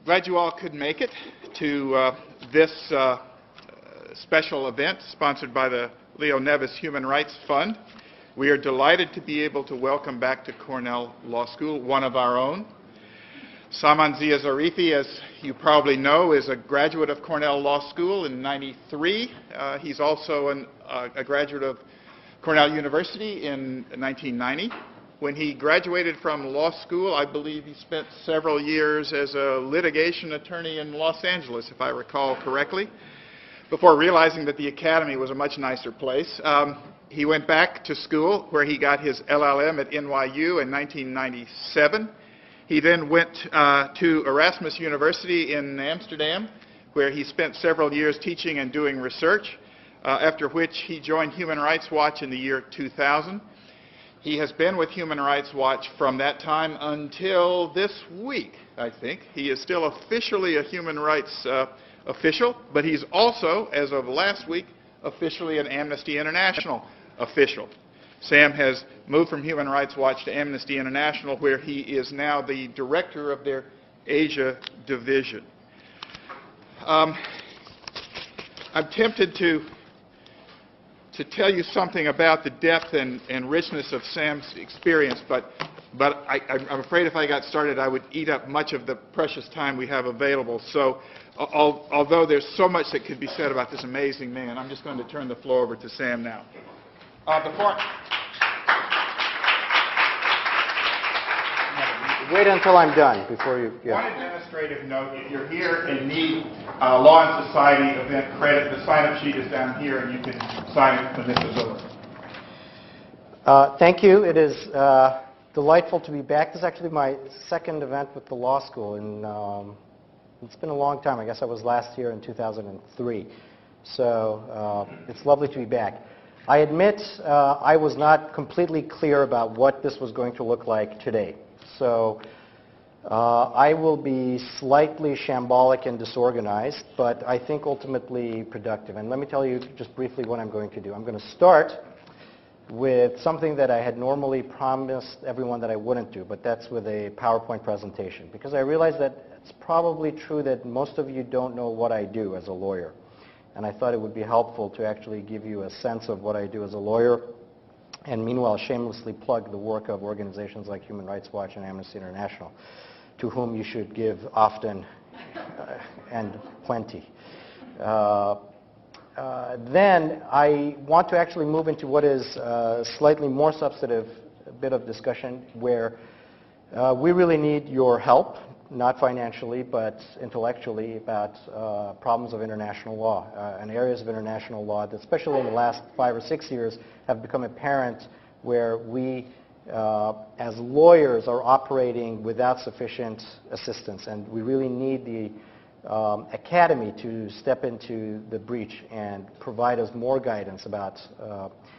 Glad you all could make it to this special event sponsored by the Leo Nevis Human Rights Fund. We are delighted to be able to welcome back to Cornell Law School one of our own. Saman Zia Zarifi, as you probably know, is a graduate of Cornell Law School in '93. He's also a graduate of Cornell University in 1990. When he graduated from law school, I believe he spent several years as a litigation attorney in Los Angeles, if I recall correctly, before realizing that the academy was a much nicer place. He went back to school where he got his LLM at NYU in 1997. He then went to Erasmus University in Amsterdam, where he spent several years teaching and doing research, after which he joined Human Rights Watch in the year 2000. He has been with Human Rights Watch from that time until this week, I think. He is still officially a human rights official, but he's also, as of last week, officially an Amnesty International official. Sam has moved from Human Rights Watch to Amnesty International, where he is now the director of their Asia division. I'm tempted to tell you something about the depth and richness of Sam's experience, but I'm afraid if I got started, I would eat up much of the precious time we have available. So although there's so much that could be said about this amazing man, I'm just going to turn the floor over to Sam now. Wait until I'm done before you... One administrative note: if you're here and need Law and Society event credit, the sign-up sheet is down here, and you can sign it from this facility. Thank you. It is delightful to be back. This is actually my second event with the law school. It's been a long time. I guess I was last here in 2003. So it's lovely to be back. I admit I was not completely clear about what this was going to look like today. So I will be slightly shambolic and disorganized, but I think ultimately productive. And let me tell you just briefly what I'm going to do. I'm going to start with something that I had normally promised everyone that I wouldn't do, but that's with a PowerPoint presentation, because I realize that it's probably true that most of you don't know what I do as a lawyer. And I thought it would be helpful to actually give you a sense of what I do as a lawyer, and meanwhile shamelessly plug the work of organizations like Human Rights Watch and Amnesty International, to whom you should give often and plenty. Then I want to actually move into what is a slightly more substantive bit of discussion, where we really need your help, not financially, but intellectually, about problems of international law and areas of international law that, especially in the last 5 or 6 years, have become apparent, where we, as lawyers, are operating without sufficient assistance. And we really need the academy to step into the breach and provide us more guidance about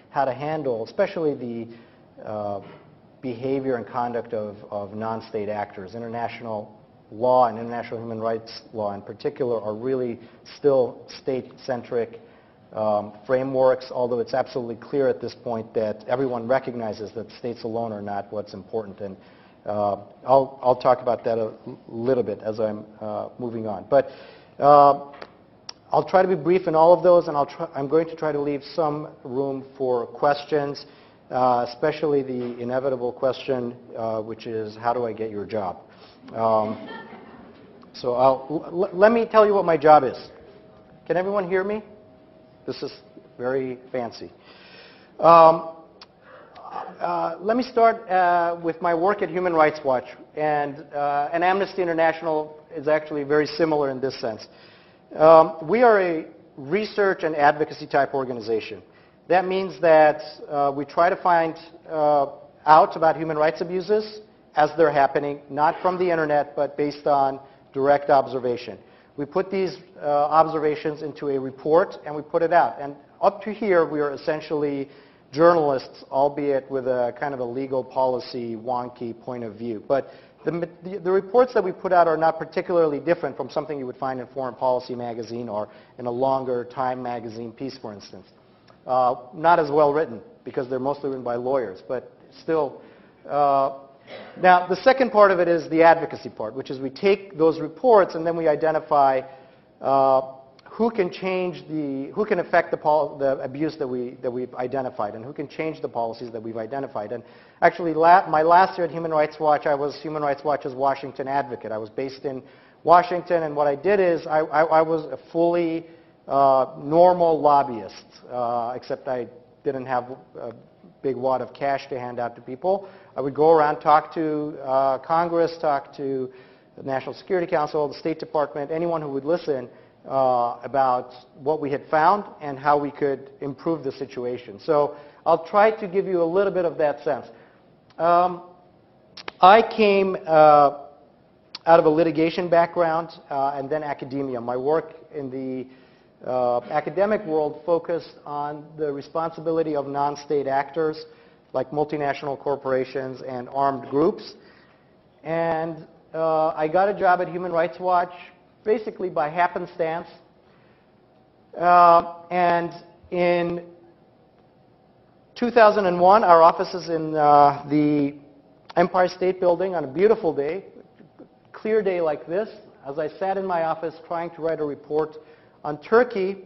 how to handle, especially the behavior and conduct of non-state actors. International law and international human rights law in particular are really still state-centric frameworks, although it's absolutely clear at this point that everyone recognizes that states alone are not what's important. And I'll talk about that a little bit as I'm moving on. But I'll try to be brief in all of those, and I'm going to try to leave some room for questions, especially the inevitable question, which is, how do I get your job? So let me tell you what my job is. Can everyone hear me? This is very fancy. Let me start with my work at Human Rights Watch, and Amnesty International is actually very similar in this sense. We are a research and advocacy type organization. That means that we try to find out about human rights abuses as they're happening, not from the internet, but based on direct observation. We put these observations into a report and we put it out. And up to here, we are essentially journalists, albeit with a kind of a legal policy wonky point of view. But the reports that we put out are not particularly different from something you would find in Foreign Policy magazine or in a longer Time magazine piece, for instance. Not as well written, because they're mostly written by lawyers, but still Now, the second part of it is the advocacy part, which is we take those reports and then we identify who can affect the abuse that we've identified, and who can change the policies that we've identified. And actually, my last year at Human Rights Watch, I was Human Rights Watch's Washington advocate. I was based in Washington, and what I did is I was a fully normal lobbyist, except I didn't have a big wad of cash to hand out to people. I would go around, talk to Congress, talk to the National Security Council, the State Department, anyone who would listen about what we had found and how we could improve the situation. So I'll try to give you a little bit of that sense. I came out of a litigation background and then academia. My work in the academic world focused on the responsibility of non-state actors like multinational corporations and armed groups. And I got a job at Human Rights Watch basically by happenstance. And in 2001, our office is in the Empire State Building on a beautiful day, clear day like this. As I sat in my office trying to write a report on Turkey,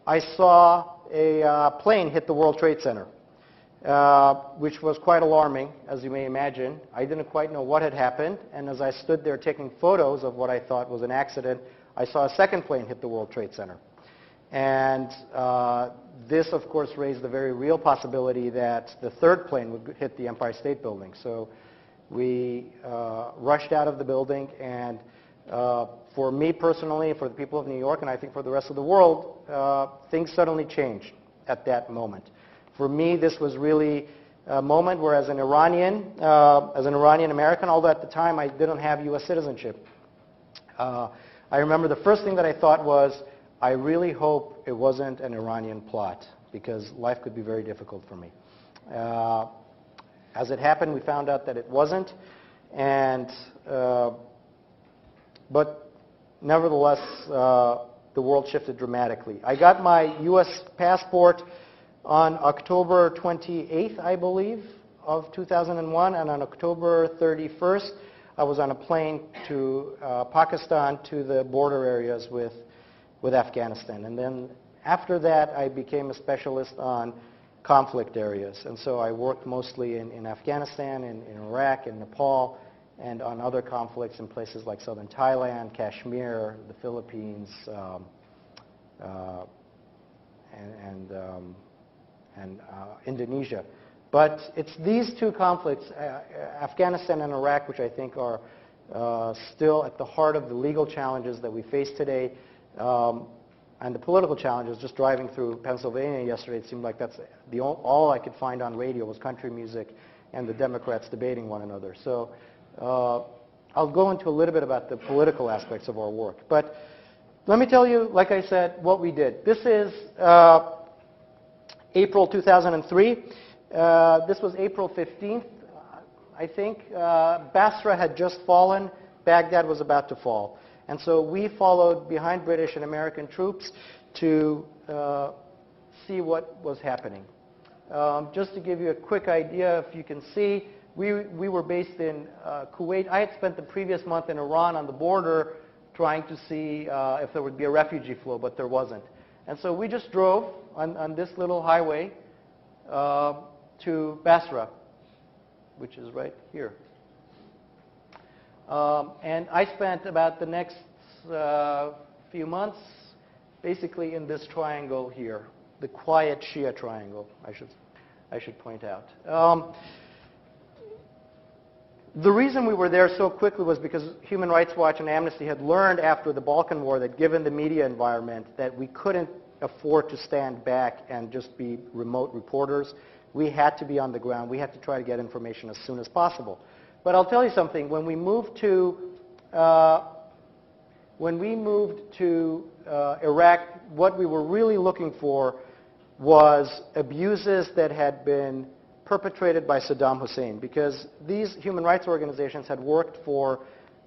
I saw a plane hit the World Trade Center, which was quite alarming, as you may imagine. I didn't quite know what had happened, and as I stood there taking photos of what I thought was an accident, I saw a second plane hit the World Trade Center. And this, of course, raised the very real possibility that the third plane would hit the Empire State Building. So we rushed out of the building, and for me personally, for the people of New York, and I think for the rest of the world, things suddenly changed at that moment. For me, this was really a moment where, as an Iranian American, although at the time I didn't have U.S. citizenship, I remember the first thing that I thought was, I really hope it wasn't an Iranian plot, because life could be very difficult for me. As it happened, we found out that it wasn't, and but nevertheless, the world shifted dramatically. I got my U.S. passport on October 28th, I believe, of 2001, and on October 31st, I was on a plane to Pakistan, to the border areas with Afghanistan. And then after that, I became a specialist on conflict areas. And so I worked mostly in Afghanistan, in Iraq, in Nepal, and on other conflicts in places like southern Thailand, Kashmir, the Philippines, and Indonesia. But it's these two conflicts, Afghanistan and Iraq, which I think are still at the heart of the legal challenges that we face today, and the political challenges. Just driving through Pennsylvania yesterday, it seemed like that's all I could find on radio was country music and the Democrats debating one another. So I'll go into a little bit about the political aspects of our work. But let me tell you, like I said, what we did. This is April 2003. This was April 15th, I think. Basra had just fallen. Baghdad was about to fall. And so we followed behind British and American troops to see what was happening. Just to give you a quick idea, if you can see, we were based in Kuwait. I had spent the previous month in Iran on the border trying to see if there would be a refugee flow, but there wasn't. And so we just drove on this little highway to Basra, which is right here. And I spent about the next few months basically in this triangle here, the quiet Shia triangle, I should point out. The reason we were there so quickly was because Human Rights Watch and Amnesty had learned after the Balkan War that given the media environment that we couldn't afford to stand back and just be remote reporters. We had to be on the ground. We had to try to get information as soon as possible. But I'll tell you something. When we moved to Iraq, what we were really looking for was abuses that had been perpetrated by Saddam Hussein, because these human rights organizations had worked for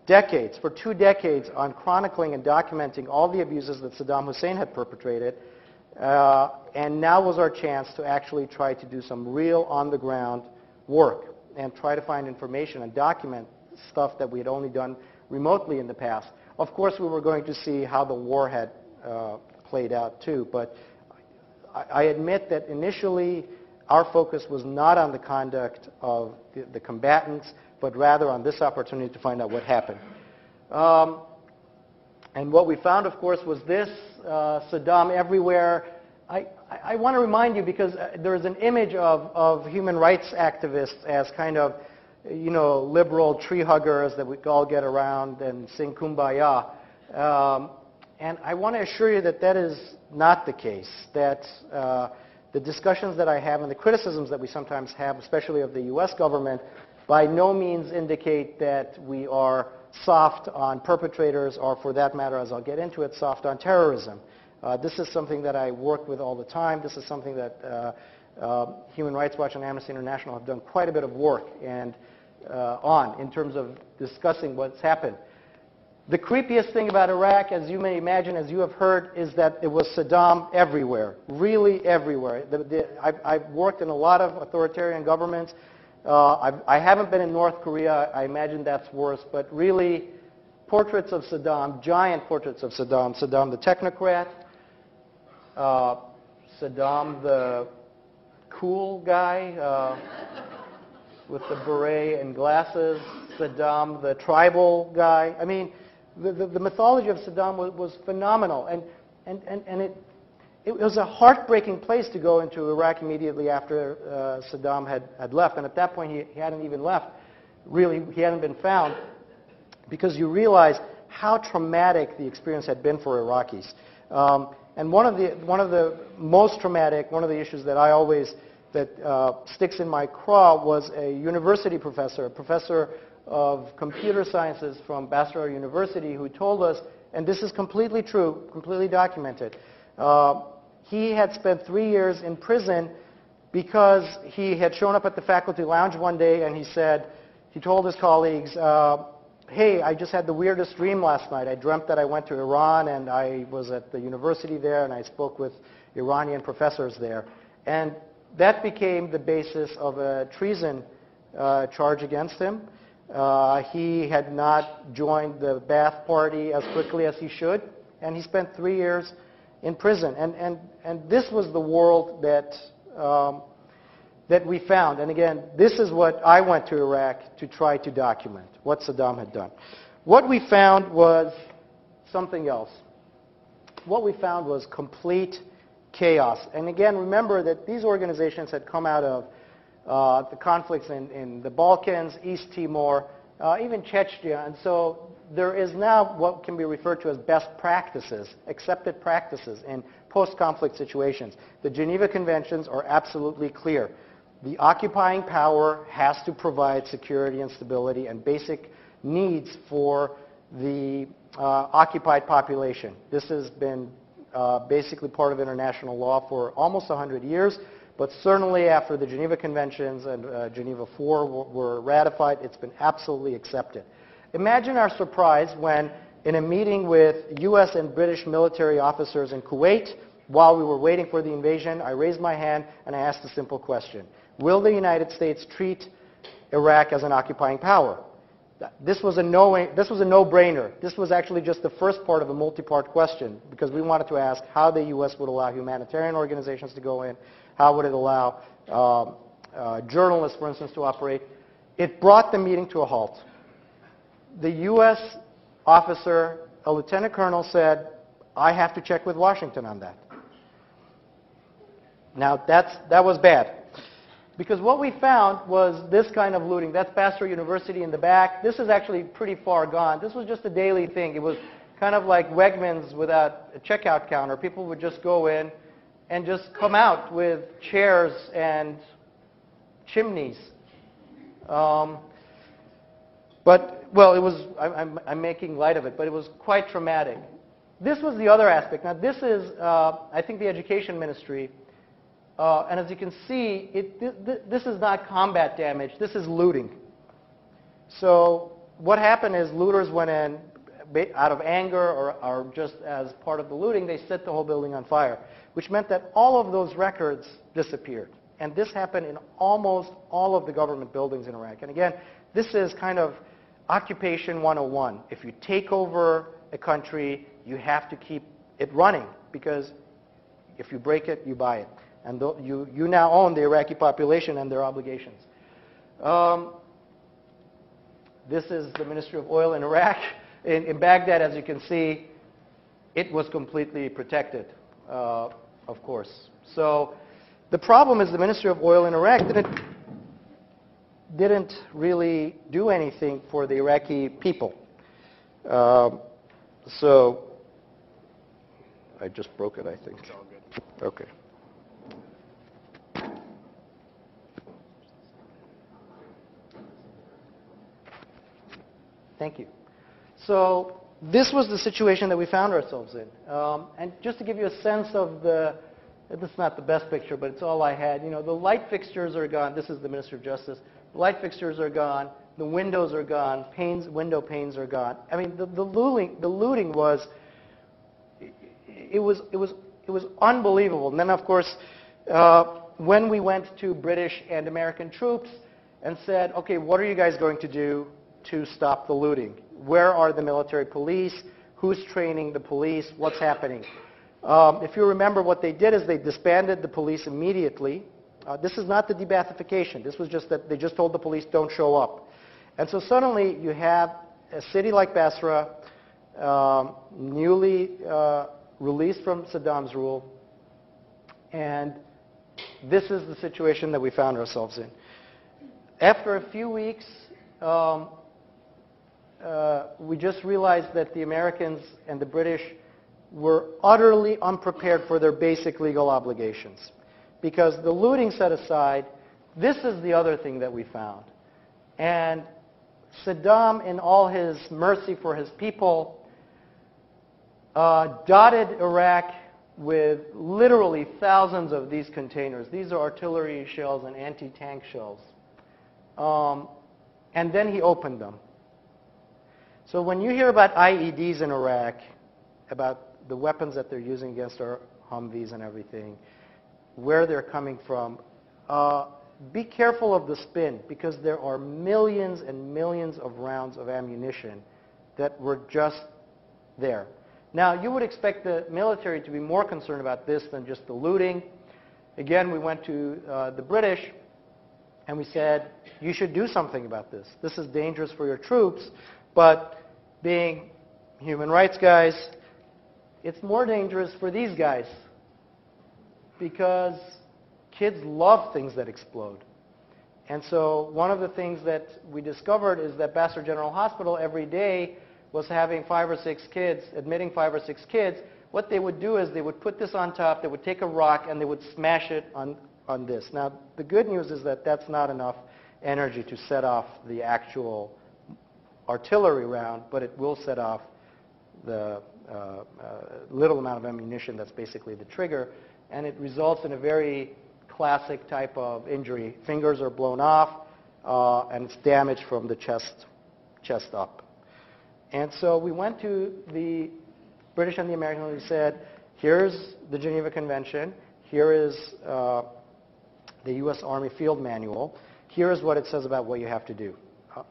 decades, for 2 decades, on chronicling and documenting all the abuses that Saddam Hussein had perpetrated, and now was our chance to actually try to do some real on-the-ground work. and try to find information and document stuff that we had only done remotely in the past. Of course, we were going to see how the war had played out too, but I admit that initially our focus was not on the conduct of the combatants, but rather on this opportunity to find out what happened. And what we found, of course, was this, Saddam everywhere. I want to remind you, because there is an image of human rights activists as kind of, you know, liberal tree huggers that we all get around and sing Kumbaya. And I want to assure you that that is not the case, that the discussions that I have and the criticisms that we sometimes have, especially of the U.S. government, by no means indicate that we are soft on perpetrators or, for that matter, as I'll get into it, soft on terrorism. This is something that I work with all the time. This is something that Human Rights Watch and Amnesty International have done quite a bit of work and in terms of discussing what's happened. The creepiest thing about Iraq, as you may imagine, as you have heard, is that it was Saddam everywhere, really everywhere. I've worked in a lot of authoritarian governments. I haven't been in North Korea. I imagine that's worse. But really, portraits of Saddam, giant portraits of Saddam. Saddam the technocrat, Saddam the cool guy with the beret and glasses, Saddam the tribal guy. I mean, the mythology of Saddam was phenomenal, and it was a heartbreaking place to go into Iraq immediately after Saddam had left, and at that point he hadn't even left. Really, he hadn't been found, because you realize how traumatic the experience had been for Iraqis. And one of the most traumatic, one of the issues that I always sticks in my craw was a university professor, a professor of computer sciences from Basra University, who told us, and this is completely true, completely documented, he had spent 3 years in prison because he had shown up at the faculty lounge one day and he told his colleagues, hey, I just had the weirdest dream last night. I dreamt that I went to Iran and I was at the university there and I spoke with Iranian professors there. And that became the basis of a treason charge against him. He had not joined the Ba'ath Party as quickly as he should, and he spent 3 years in prison. And this was the world that we found. And again, this is what I went to Iraq to try to document, what Saddam had done. What we found was something else. What we found was complete chaos. And again, remember that these organizations had come out of the conflicts in the Balkans, East Timor, even Chechnya. And so there is now what can be referred to as best practices, accepted practices in post-conflict situations. The Geneva Conventions are absolutely clear. The occupying power has to provide security and stability and basic needs for the occupied population. This has been basically part of international law for almost 100 years. But certainly after the Geneva Conventions and Geneva IV were ratified, it's been absolutely accepted. Imagine our surprise when, in a meeting with U.S. and British military officers in Kuwait, while we were waiting for the invasion, I raised my hand and I asked a simple question. Will the United States treat Iraq as an occupying power? This was a no-brainer. This was actually just the first part of a multi-part question, because we wanted to ask how the U.S. would allow humanitarian organizations to go in, how would it allow journalists, for instance, to operate. It brought the meeting to a halt. The U.S. officer, a lieutenant colonel, said, I have to check with Washington on that. Now, that was bad. Because what we found was this kind of looting. That's Basra University in the back. This is actually pretty far gone. This was just a daily thing. It was kind of like Wegmans without a checkout counter. People would just go in and just come out with chairs and chimneys. Well, it was, I'm making light of it, but it was quite traumatic. This was the other aspect. Now, this is, I think, the Education Ministry. And as you can see, this is not combat damage. This is looting. So what happened is looters went in out of anger or just as part of the looting. They set the whole building on fire, which meant that all of those records disappeared. And this happened in almost all of the government buildings in Iraq. And again, this is kind of occupation 101. If you take over a country, you have to keep it running, because if you break it, you buy it. And you now own the Iraqi population and their obligations. This is the Ministry of Oil in Iraq. In Baghdad, as you can see, it was completely protected, of course. So the problem is the Ministry of Oil in Iraq didn't really do anything for the Iraqi people. So I just broke it, I think. It's all good. Okay. Thank you. So this was the situation that we found ourselves in. And just to give you a sense of this is not the best picture, but it's all I had. You know, the light fixtures are gone. This is the Minister of Justice. The light fixtures are gone. The windows are gone. Window panes are gone. I mean, the looting was, it was unbelievable. And then, of course, when we went to British and American troops and said, okay, what are you guys going to do to stop the looting? Where are the military police? Who's training the police? What's happening? If you remember, what they did is they disbanded the police immediately. This is not the de-Baathification. This was just that they just told the police, don't show up. And so suddenly you have a city like Basra, newly released from Saddam's rule, and this is the situation that we found ourselves in. After a few weeks, we just realized that the Americans and the British were utterly unprepared for their basic legal obligations. Because the looting set aside, this is the other thing that we found. And Saddam, in all his mercy for his people, dotted Iraq with literally thousands of these containers. These are artillery shells and anti-tank shells. And then he opened them. So when you hear about IEDs in Iraq, about the weapons that they're using against our Humvees and everything, where they're coming from, be careful of the spin, because there are millions and millions of rounds of ammunition that were just there. Now, you would expect the military to be more concerned about this than just the looting. Again, we went to the British and we said, you should do something about this. This is dangerous for your troops, but being human rights guys, it's more dangerous for these guys, because kids love things that explode. And so one of the things that we discovered is that Basra General Hospital every day was having 5 or 6 kids, admitting 5 or 6 kids. What they would do is they would put this on top, they would take a rock, and they would smash it on this. Now, the good news is that that's not enough energy to set off the actual artillery round, but it will set off the little amount of ammunition that's basically the trigger, and it results in a very classic type of injury. Fingers are blown off, and it's damage from the chest up. And so we went to the British and the Americans and we said, here's the Geneva Convention, here is the U.S. Army Field Manual, here is what it says about what you have to do.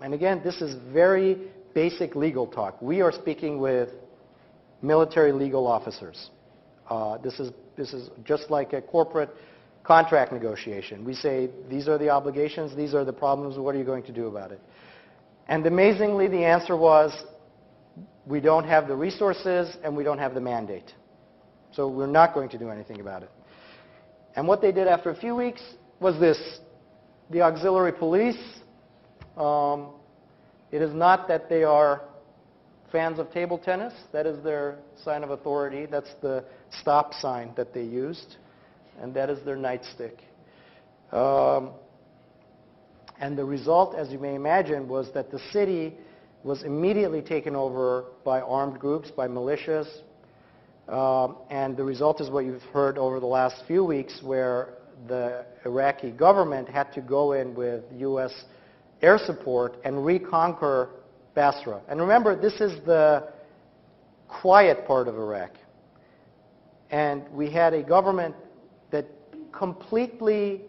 And again, this is very basic legal talk. We are speaking with military legal officers. This is just like a corporate contract negotiation. We say, these are the obligations, these are the problems, what are you going to do about it? And amazingly, the answer was, we don't have the resources and we don't have the mandate. So we're not going to do anything about it. And what they did after a few weeks was this. The auxiliary police, it is not that they are fans of table tennis. That is their sign of authority. That's the stop sign that they used. And that is their nightstick. And the result, as you may imagine, was that the city was immediately taken over by armed groups, by militias. And the result is what you've heard over the last few weeks, where the Iraqi government had to go in with U.S. air support and reconquer Basra. And remember, this is the quiet part of Iraq. And we had a government that completely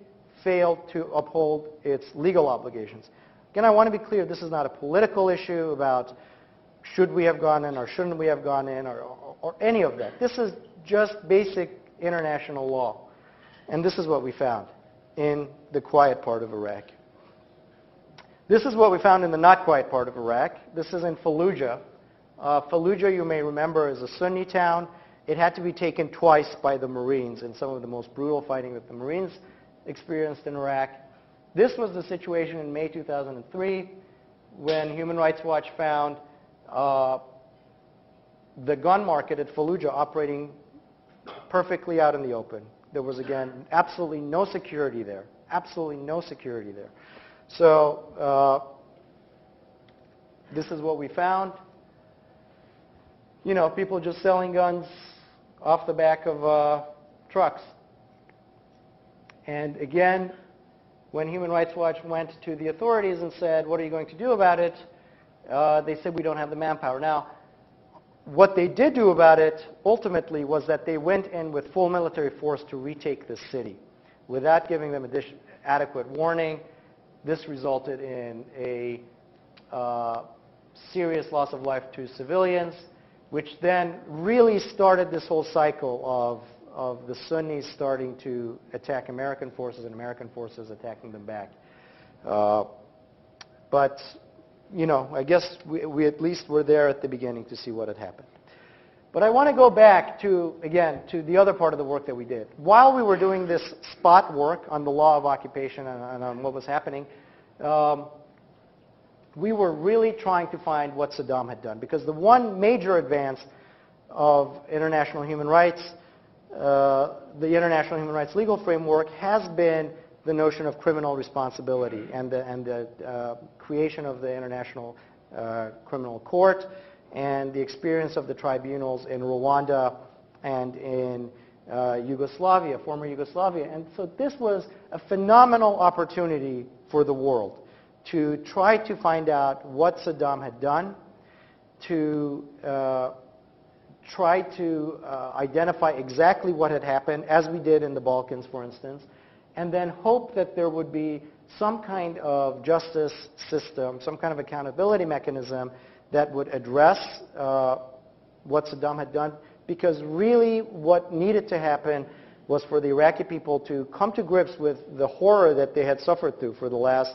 failed to uphold its legal obligations. Again, I want to be clear, this is not a political issue about should we have gone in or shouldn't we have gone in or any of that. This is just basic international law. And this is what we found in the quiet part of Iraq. This is what we found in the not quiet part of Iraq. This is in Fallujah. Fallujah, you may remember, is a Sunni town. It had to be taken twice by the Marines in some of the most brutal fighting that the Marines experienced in Iraq. This was the situation in May 2003 when Human Rights Watch found the gun market at Fallujah operating perfectly out in the open. There was, again, absolutely no security there. Absolutely no security there. So this is what we found. You know, people just selling guns off the back of trucks. And again, when Human Rights Watch went to the authorities and said, what are you going to do about it? They said, we don't have the manpower. Now, what they did do about it, ultimately, was that they went in with full military force to retake the city without giving them adequate warning. This resulted in a serious loss of life to civilians, which then really started this whole cycle of the Sunnis starting to attack American forces and American forces attacking them back. But, you know, I guess we at least were there at the beginning to see what had happened. But I want to go back to, again, to the other part of the work that we did. While we were doing this spot work on the law of occupation and on what was happening, we were really trying to find what Saddam had done. Because the one major advance of international human rights, the international human rights legal framework, has been the notion of criminal responsibility and the creation of the International Criminal Court and the experience of the tribunals in Rwanda and in Yugoslavia, former Yugoslavia. And so this was a phenomenal opportunity for the world to try to find out what Saddam had done, to try to identify exactly what had happened, as we did in the Balkans, for instance, and then hope that there would be some kind of justice system, some kind of accountability mechanism that would address what Saddam had done, because really what needed to happen was for the Iraqi people to come to grips with the horror that they had suffered through for the last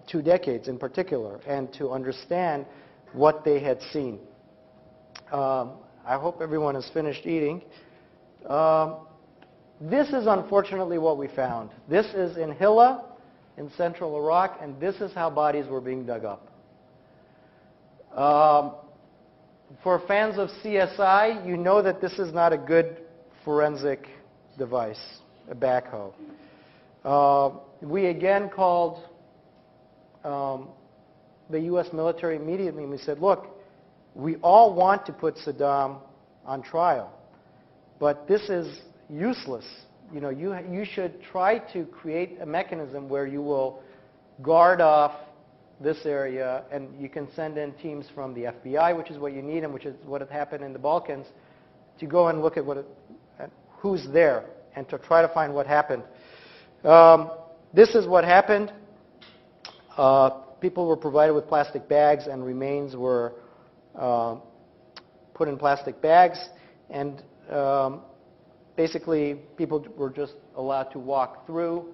2 decades in particular, and to understand what they had seen. I hope everyone has finished eating. This is unfortunately what we found. This is in Hilla in central Iraq, and this is how bodies were being dug up. For fans of CSI, you know that this is not a good forensic device, a backhoe. We again called the U.S. military immediately, and we said, look, we all want to put Saddam on trial, but this is useless. You know, you should try to create a mechanism where you will guard off this area, and you can send in teams from the FBI, which is what you need and which is what had happened in the Balkans, to go and look at who's there and to try to find what happened. This is what happened. People were provided with plastic bags, and remains were put in plastic bags, and basically people were just allowed to walk through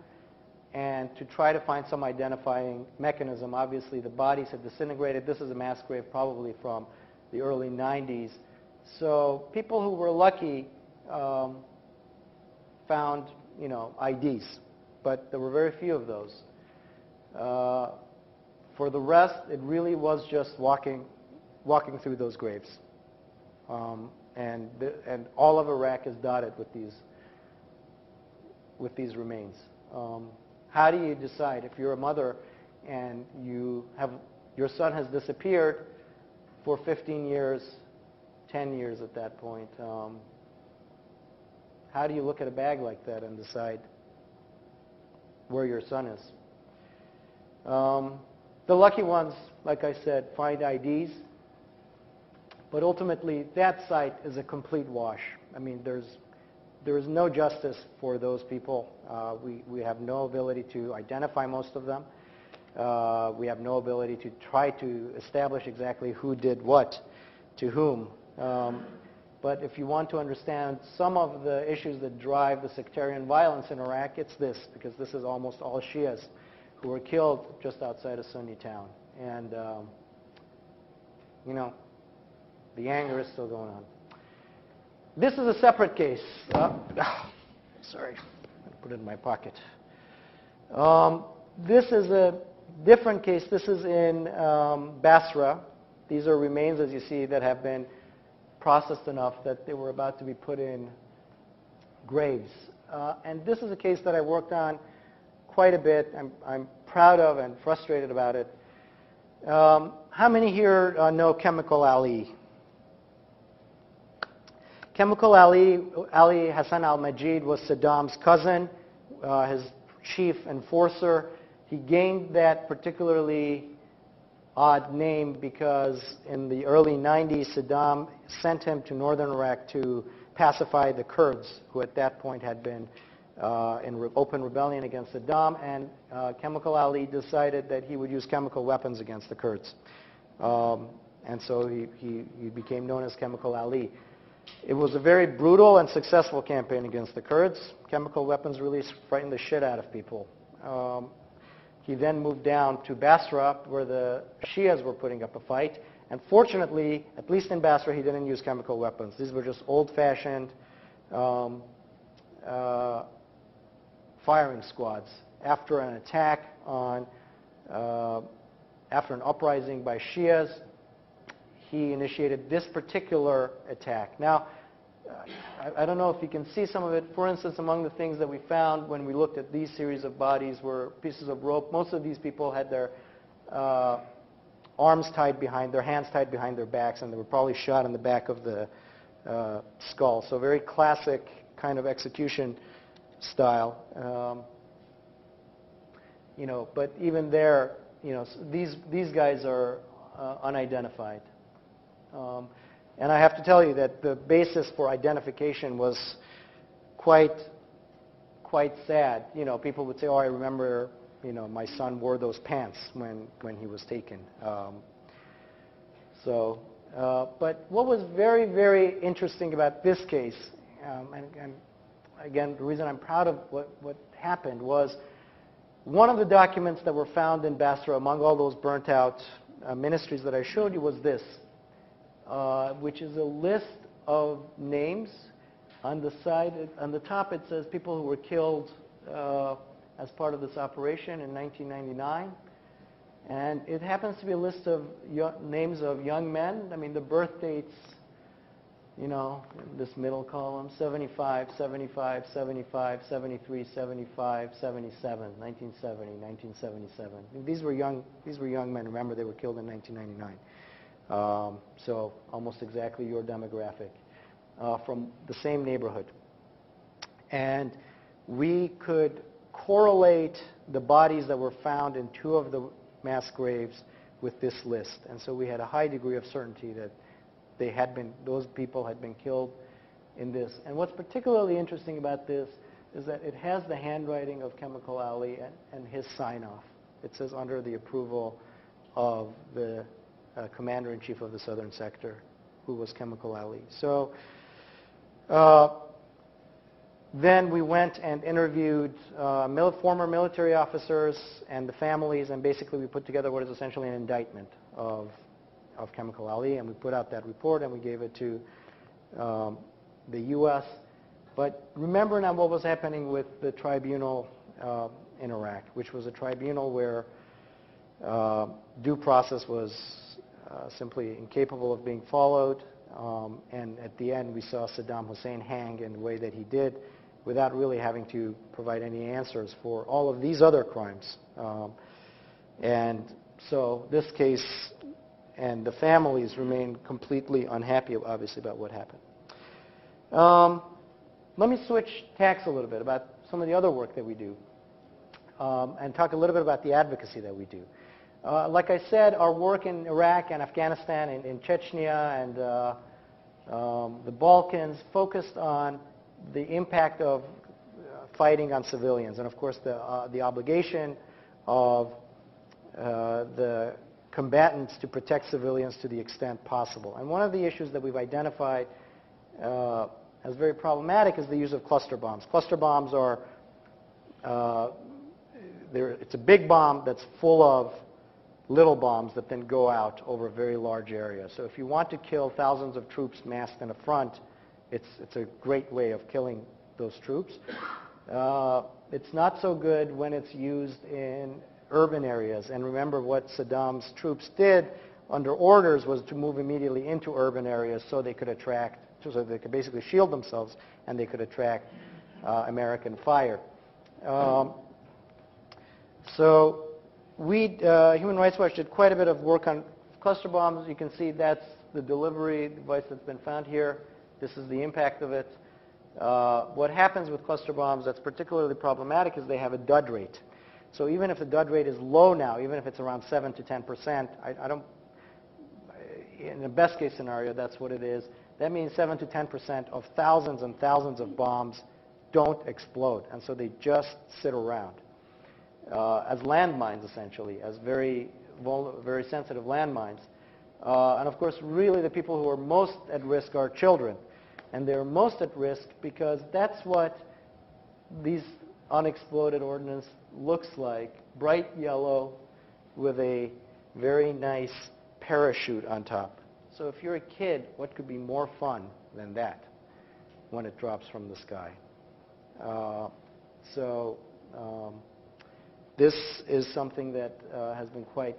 and to try to find some identifying mechanism. Obviously, the bodies had disintegrated. This is a mass grave probably from the early 90s. So people who were lucky found, you know, IDs, but there were very few of those. For the rest, it really was just walking through those graves. And all of Iraq is dotted with these remains. How do you decide if you're a mother and your son has disappeared for 15 years, 10 years at that point? How do you look at a bag like that and decide where your son is? The lucky ones, like I said, find IDs. But ultimately, that site is a complete wash. I mean, there's there is no justice for those people. We have no ability to identify most of them. We have no ability to try to establish exactly who did what to whom. But if you want to understand some of the issues that drive the sectarian violence in Iraq, it's this, because this is almost all Shias who were killed just outside a Sunni town. And, you know, the anger is still going on. This is a separate case. Sorry, I put it in my pocket. This is a different case. This is in Basra. These are remains, as you see, that have been processed enough that they were about to be put in graves. And this is a case that I worked on quite a bit. I'm proud of and frustrated about it. How many here know Chemical Ali? Chemical Ali, Ali Hassan al-Majid, was Saddam's cousin, his chief enforcer. He gained that particularly odd name because in the early 90s, Saddam sent him to northern Iraq to pacify the Kurds, who at that point had been in open rebellion against Saddam, and Chemical Ali decided that he would use chemical weapons against the Kurds. And so he became known as Chemical Ali. It was a very brutal and successful campaign against the Kurds. Chemical weapons really frightened the shit out of people. He then moved down to Basra, where the Shias were putting up a fight. And fortunately, at least in Basra, he didn't use chemical weapons. These were just old-fashioned firing squads. After an attack on, after an uprising by Shias, he initiated this particular attack. Now, I don't know if you can see some of it. For instance, among the things that we found when we looked at these series of bodies were pieces of rope. Most of these people had their arms tied behind, their hands tied behind their backs, and they were probably shot in the back of the skull. So very classic kind of execution style. You know, but even there, you know, these guys are unidentified. And I have to tell you that the basis for identification was quite sad. You know, people would say, "Oh, I remember, you know, my son wore those pants when he was taken." But what was very, very interesting about this case, and again, the reason I'm proud of what happened was one of the documents that were found in Basra among all those burnt out ministries that I showed you was this. Which is a list of names. On the side, on the top, it says people who were killed as part of this operation in 1999. And it happens to be a list of names of young men. I mean, the birth dates, you know, in this middle column, 75, 75, 75, 73, 75, 77, 1970, 1977. These were young men. Remember, they were killed in 1999. So almost exactly your demographic from the same neighborhood. And we could correlate the bodies that were found in two of the mass graves with this list. And so we had a high degree of certainty that those people had been killed in this. And what's particularly interesting about this is that it has the handwriting of Chemical Ali and his sign-off. It says under the approval of the Commander-in-Chief of the Southern Sector, who was Chemical Ali. So then we went and interviewed former military officers and the families, and basically we put together what is essentially an indictment of Chemical Ali, and we put out that report and we gave it to the U.S. But remember now what was happening with the tribunal in Iraq, which was a tribunal where due process was simply incapable of being followed, and at the end we saw Saddam Hussein hang in the way that he did without really having to provide any answers for all of these other crimes. And so this case and the families remain completely unhappy, obviously, about what happened. Let me switch tacks a little bit about some of the other work that we do and talk a little bit about the advocacy that we do. Like I said, our work in Iraq and Afghanistan and in Chechnya and the Balkans focused on the impact of fighting on civilians, and of course the obligation of the combatants to protect civilians to the extent possible. And one of the issues that we've identified as very problematic is the use of cluster bombs. Cluster bombs are, it's a big bomb that's full of little bombs that then go out over a very large area. So if you want to kill thousands of troops massed in a front, it's a great way of killing those troops. It's not so good when it's used in urban areas. And remember what Saddam's troops did under orders was to move immediately into urban areas so they could attract, so they could basically shield themselves and they could attract American fire. So Human Rights Watch did quite a bit of work on cluster bombs. You can see that's the delivery device that's been found here. This is the impact of it. What happens with cluster bombs that's particularly problematic is they have a dud rate. So even if the dud rate is low now, even if it's around 7 to 10%, I don't, in the best case scenario, that's what it is. That means 7 to 10% of thousands and thousands of bombs don't explode, and so they just sit around as landmines, essentially, as very sensitive landmines. And of course, really the people who are most at risk are children. And they're most at risk because that's what these unexploded ordnance looks like, bright yellow with a very nice parachute on top. So if you're a kid, what could be more fun than that when it drops from the sky? This is something that has been quite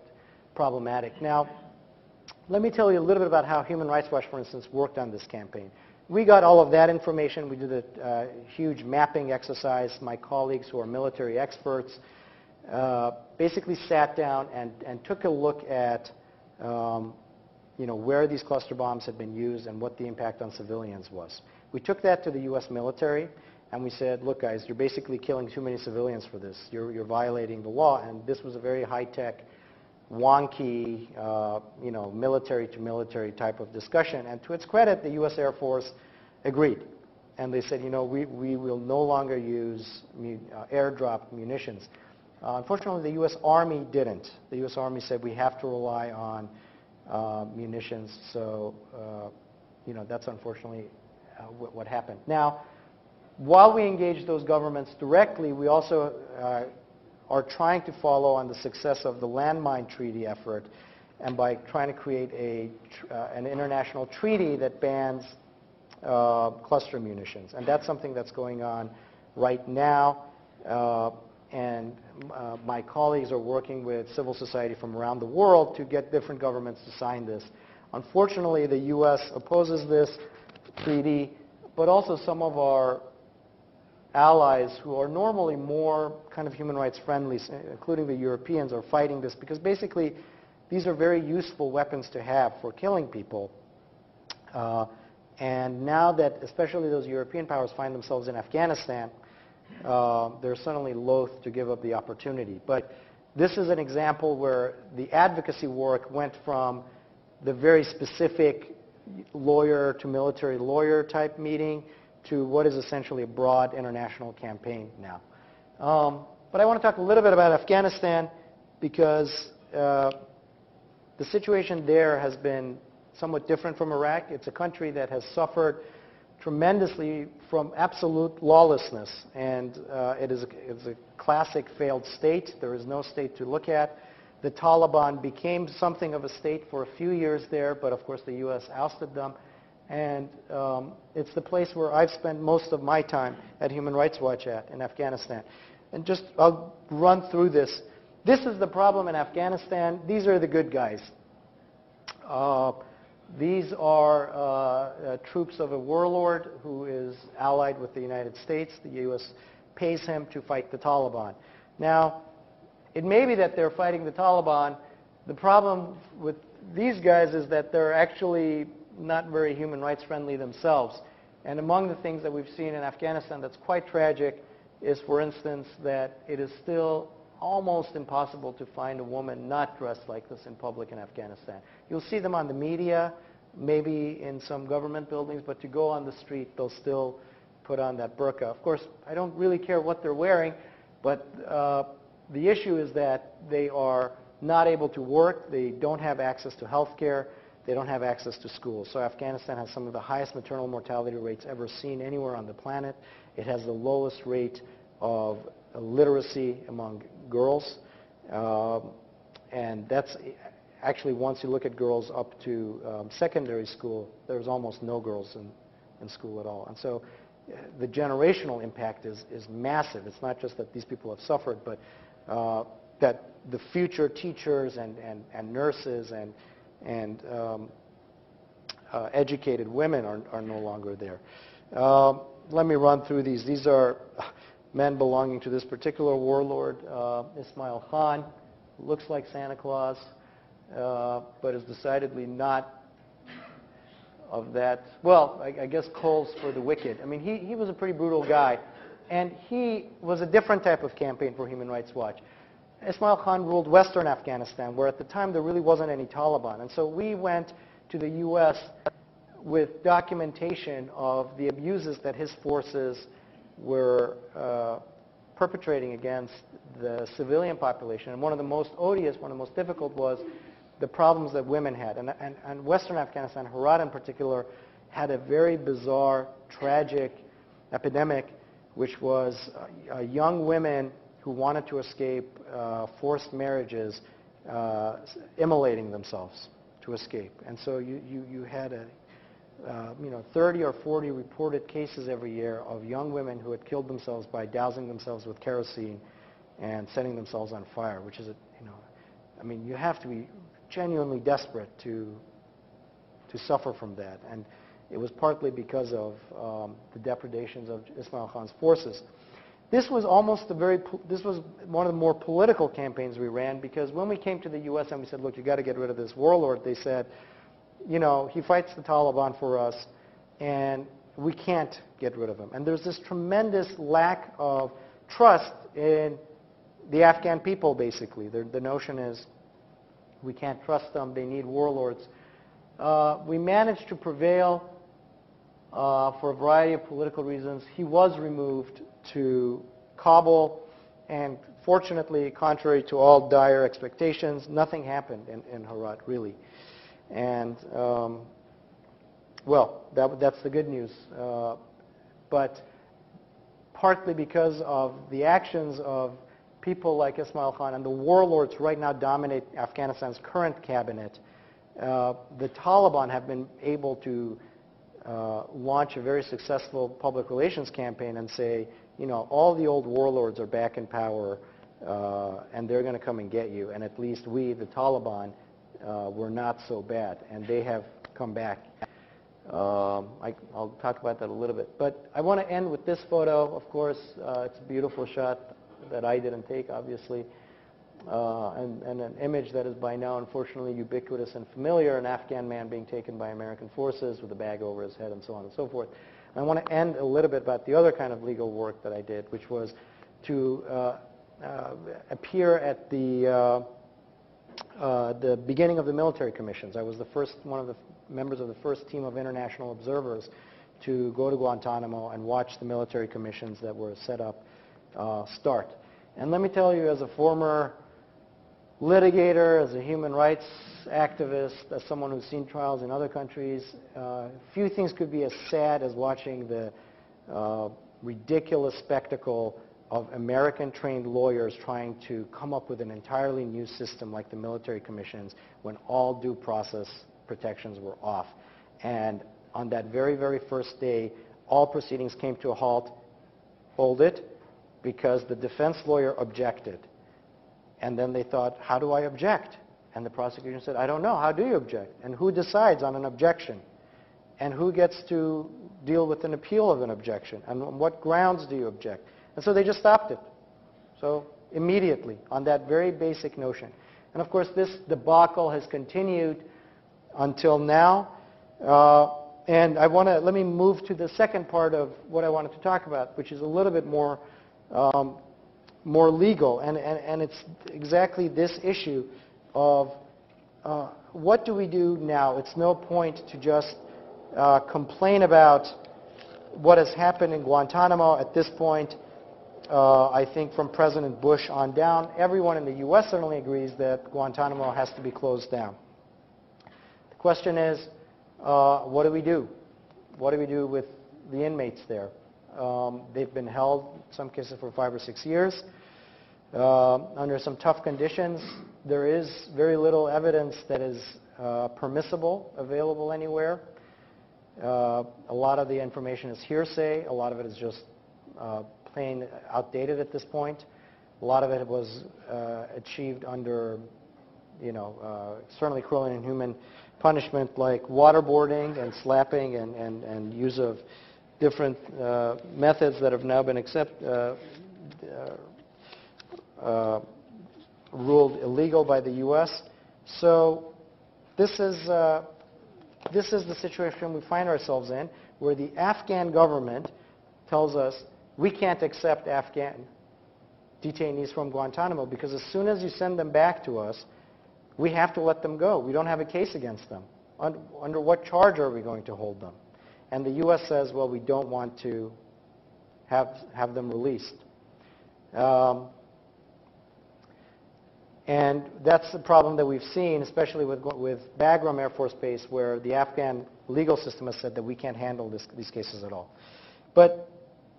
problematic. Now, let me tell you a little bit about how Human Rights Watch, for instance, worked on this campaign. We got all of that information. We did a huge mapping exercise. My colleagues who are military experts basically sat down and took a look at where these cluster bombs had been used and what the impact on civilians was. We took that to the U.S. military and we said, look guys, you're basically killing too many civilians for this. You're violating the law. And this was a very high-tech, wonky, military to military type of discussion. And to its credit, the U.S. Air Force agreed. And they said, we will no longer use airdrop munitions. Unfortunately, the U.S. Army didn't. The U.S. Army said we have to rely on munitions. So, that's unfortunately what happened. Now, while we engage those governments directly, we also are trying to follow on the success of the landmine treaty effort, and by trying to create an international treaty that bans cluster munitions. And that's something that's going on right now. And my colleagues are working with civil society from around the world to get different governments to sign this. Unfortunately, the U.S. opposes this treaty, but also some of our allies who are normally more kind of human rights friendly, including the Europeans, are fighting this because basically these are very useful weapons to have for killing people. And now that especially those European powers find themselves in Afghanistan, they're suddenly loath to give up the opportunity. But this is an example where the advocacy work went from the very specific lawyer to military lawyer type meeting to what is essentially a broad international campaign now. But I want to talk a little bit about Afghanistan because the situation there has been somewhat different from Iraq. It's a country that has suffered tremendously from absolute lawlessness, and it is a classic failed state. There is no state to look at. The Taliban became something of a state for a few years there, but of course the U.S. ousted them. And it's the place where I've spent most of my time at Human Rights Watch in Afghanistan. And just, I'll run through this. This is the problem in Afghanistan. These are the good guys. These are troops of a warlord who is allied with the United States. The U.S. pays him to fight the Taliban. Now, it may be that they're fighting the Taliban. The problem with these guys is that they're actually not very human rights friendly themselves. And among the things that we've seen in Afghanistan that's quite tragic is, for instance, that it is still almost impossible to find a woman not dressed like this in public in Afghanistan. You'll see them on the media, maybe in some government buildings, but to go on the street, they'll still put on that burqa. Of course, I don't really care what they're wearing, but the issue is that they are not able to work, they don't have access to health care, they don't have access to schools. So Afghanistan has some of the highest maternal mortality rates ever seen anywhere on the planet. It has the lowest rate of literacy among girls. And that's actually, once you look at girls up to secondary school, there's almost no girls in school at all. And so the generational impact is massive. It's not just that these people have suffered, but that the future teachers and nurses and educated women are no longer there. Let me run through these. These are men belonging to this particular warlord, Ismail Khan. Looks like Santa Claus, but is decidedly not of that. Well, I guess coals for the wicked. I mean, he was a pretty brutal guy, and he was a different type of campaign for Human Rights Watch. Ismail Khan ruled western Afghanistan, where at the time there really wasn't any Taliban. And so we went to the U.S. with documentation of the abuses that his forces were perpetrating against the civilian population. And one of the most odious, one of the most difficult was the problems that women had. And western Afghanistan, Herat in particular, had a very bizarre, tragic epidemic, which was young women who wanted to escape forced marriages, immolating themselves to escape. And so you had 30 or 40 reported cases every year of young women who had killed themselves by dousing themselves with kerosene and setting themselves on fire, which is, I mean, you have to be genuinely desperate to suffer from that. And it was partly because of the depredations of Ismail Khan's forces. This was this was one of the more political campaigns we ran, because when we came to the U.S. and we said, look, you got to get rid of this warlord, they said, he fights the Taliban for us, and we can't get rid of him. And there's this tremendous lack of trust in the Afghan people, basically. The notion is we can't trust them, they need warlords. We managed to prevail for a variety of political reasons. He was removed to Kabul, and fortunately, contrary to all dire expectations, nothing happened in Herat, really. And, well, that's the good news. But partly because of the actions of people like Ismail Khan and the warlords who right now dominate Afghanistan's current cabinet, the Taliban have been able to launch a very successful public relations campaign and say, all the old warlords are back in power, and they're going to come and get you. And at least we, the Taliban, were not so bad, and they have come back. I'll talk about that a little bit. But I want to end with this photo. Of course, it's a beautiful shot that I didn't take, obviously, and an image that is by now, unfortunately, ubiquitous and familiar, an Afghan man being taken by American forces with a bag over his head and so on and so forth. And I want to end a little bit about the other kind of legal work that I did, which was to appear at the beginning of the military commissions. I was one of the members of the first team of international observers to go to Guantanamo and watch the military commissions that were set up start. And let me tell you, as a former litigator, as a human rights activist, as someone who's seen trials in other countries, few things could be as sad as watching the ridiculous spectacle of American-trained lawyers trying to come up with an entirely new system like the military commissions when all due process protections were off. And on that very, very first day, all proceedings came to a halt. Hold it, because the defense lawyer objected. And then they thought, how do I object? And the prosecution said, I don't know. How do you object? And who decides on an objection? And who gets to deal with an appeal of an objection? And on what grounds do you object? And so they just stopped it. So immediately, on that very basic notion. And of course, this debacle has continued until now. And let me move to the second part of what I wanted to talk about, which is a little bit more legal. And it's exactly this issue of what do we do now? It's no point to just complain about what has happened in Guantanamo at this point, I think from President Bush on down, everyone in the U.S. certainly agrees that Guantanamo has to be closed down. The question is, what do we do? What do we do with the inmates there? They've been held, in some cases, for 5 or 6 years. Under some tough conditions. There is very little evidence that is permissible, available anywhere. A lot of the information is hearsay. A lot of it is just plain outdated at this point. A lot of it was achieved under, certainly cruel and inhuman punishment like waterboarding and slapping and use of different methods that have now been ruled illegal by the U.S. So this is the situation we find ourselves in, where the Afghan government tells us we can't accept Afghan detainees from Guantanamo because as soon as you send them back to us, we have to let them go. We don't have a case against them. Under what charge are we going to hold them? And the U.S. says, well, we don't want to have them released. And that's the problem that we've seen, especially with Bagram Air Force Base, where the Afghan legal system has said that we can't handle these cases at all. But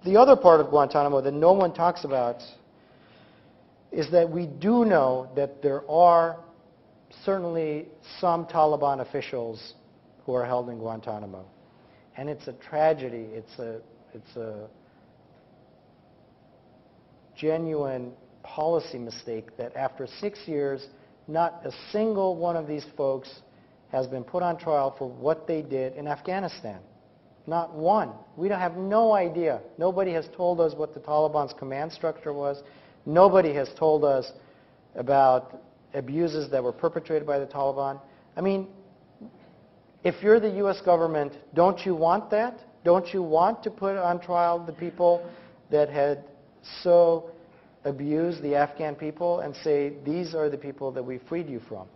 the other part of Guantanamo that no one talks about is that we do know that there are certainly some Taliban officials who are held in Guantanamo. And it's a tragedy. It's a genuine policy mistake that after 6 years, not a single one of these folks has been put on trial for what they did in Afghanistan. Not one. We have no idea. Nobody has told us what the Taliban's command structure was. Nobody has told us about abuses that were perpetrated by the Taliban. I mean, if you're the U.S. government, don't you want that? Don't you want to put on trial the people that had so abused the Afghan people and say, these are the people that we freed you from?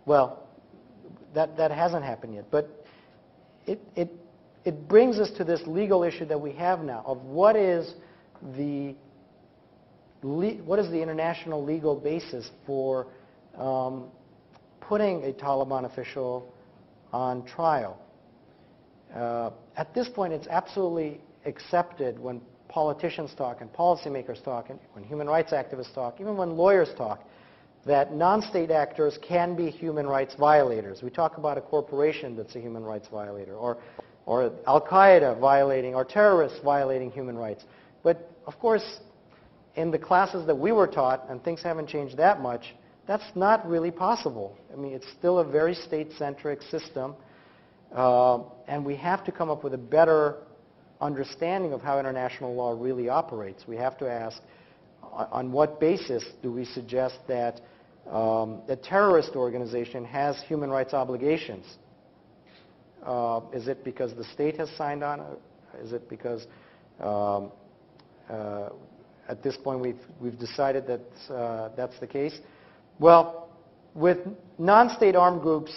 Well, that hasn't happened yet. But it brings us to this legal issue that we have now of what is the international legal basis for putting a Taliban official on trial. At this point, it's absolutely accepted when politicians talk and policymakers talk and when human rights activists talk, even when lawyers talk, that non-state actors can be human rights violators. We talk about a corporation that's a human rights violator, or Al-Qaeda violating, or terrorists violating human rights. But of course, in the classes that we were taught, and things haven't changed that much, that's not really possible. I mean, it's still a very state-centric system, and we have to come up with a better understanding of how international law really operates. We have to ask, on what basis do we suggest that a terrorist organization has human rights obligations? Is it because the state has signed on? Is it because at this point we've decided that that's the case? Well, with non-state armed groups,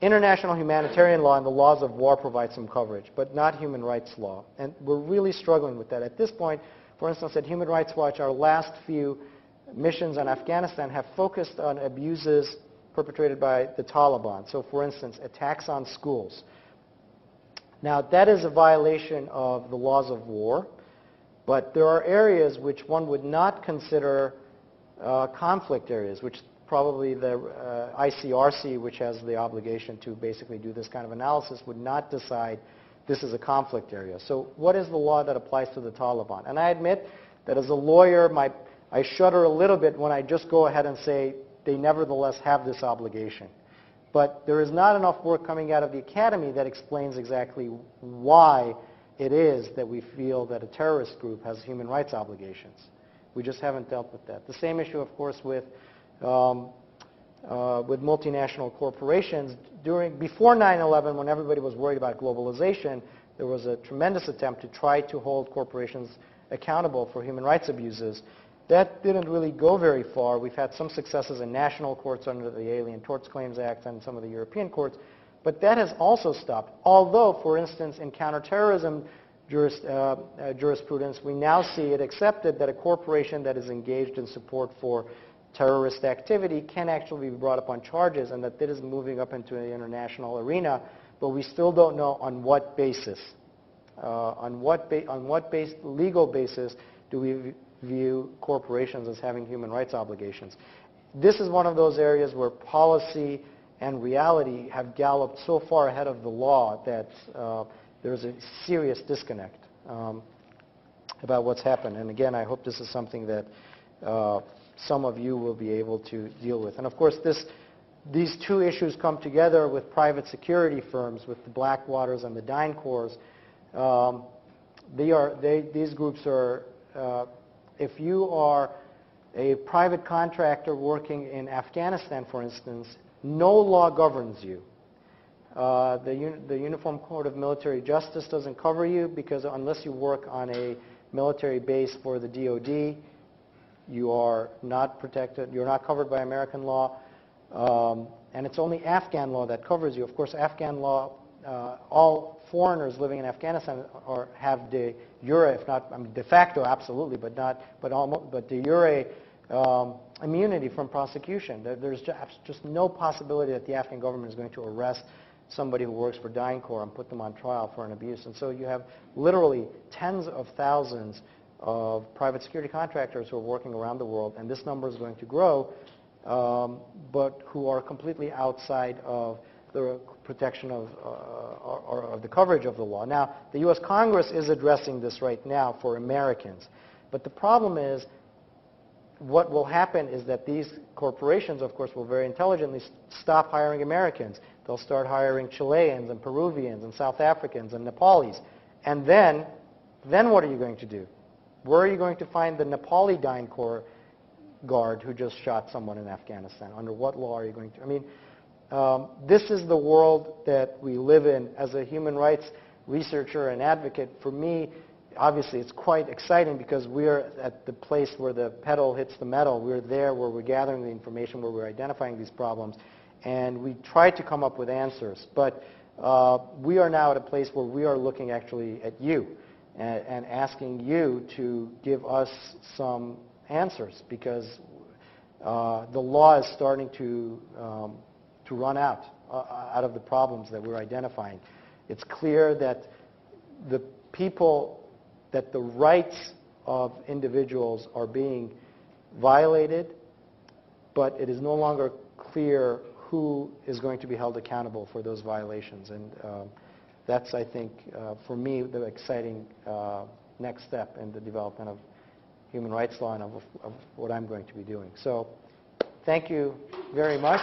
international humanitarian law and the laws of war provide some coverage, but not human rights law. And we're really struggling with that. At this point, for instance, at Human Rights Watch, our last few missions on Afghanistan have focused on abuses perpetrated by the Taliban. So, for instance, attacks on schools. Now, that is a violation of the laws of war, but there are areas which one would not consider conflict areas, which probably the ICRC, which has the obligation to basically do this kind of analysis, would not decide this is a conflict area. So what is the law that applies to the Taliban? And I admit that as a lawyer, I shudder a little bit when I just go ahead and say they nevertheless have this obligation. But there is not enough work coming out of the academy that explains exactly why it is that we feel that a terrorist group has human rights obligations. We just haven't dealt with that. The same issue, of course, with multinational corporations. Before 9/11, when everybody was worried about globalization, there was a tremendous attempt to try to hold corporations accountable for human rights abuses. That didn't really go very far. We've had some successes in national courts under the Alien Torts Claims Act and some of the European courts, But that has also stopped. Although, for instance, in counterterrorism jurisprudence, we now see it accepted that a corporation that is engaged in support for terrorist activity can actually be brought up on charges, and that is moving up into the international arena, but we still don't know on what basis. On what legal basis do we view corporations as having human rights obligations? This is one of those areas where policy and reality have galloped so far ahead of the law that there's a serious disconnect about what's happened. And again, I hope this is something that some of you will be able to deal with. And of course, these two issues come together with private security firms, with the Blackwaters and the DynCorps. These groups are, if you are a private contractor working in Afghanistan, for instance, no law governs you. The Uniform Code of Military Justice doesn't cover you because unless you work on a military base for the DoD, you are not protected. You're not covered by American law. And it's only Afghan law that covers you. Of course, Afghan law, all foreigners living in Afghanistan have de jure, if not, I mean, de facto, absolutely, but de jure immunity from prosecution. There's just no possibility that the Afghan government is going to arrest somebody who works for DynCorps and put them on trial for an abuse. And so you have literally tens of thousands of private security contractors who are working around the world, and this number is going to grow, but who are completely outside of the protection of or the coverage of the law. Now, the U.S. Congress is addressing this right now for Americans, but the problem is what will happen is that these corporations, of course, will very intelligently stop hiring Americans. They'll start hiring Chileans and Peruvians and South Africans and Nepalis. And then what are you going to do? Where are you going to find the Nepali DynCorps guard who just shot someone in Afghanistan? Under what law are you going to? I mean, this is the world that we live in. As a human rights researcher and advocate, for me, obviously it's quite exciting because we're at the place where the pedal hits the metal. We're there where we're gathering the information, where we're identifying these problems, and we try to come up with answers. But we are now at a place where we are looking actually at you and asking you to give us some answers, because the law is starting to run out of the problems that we're identifying. It's clear that the rights of individuals are being violated, but it is no longer clear who is going to be held accountable for those violations. And that's, I think, for me, the exciting next step in the development of human rights law and of what I'm going to be doing. So thank you very much.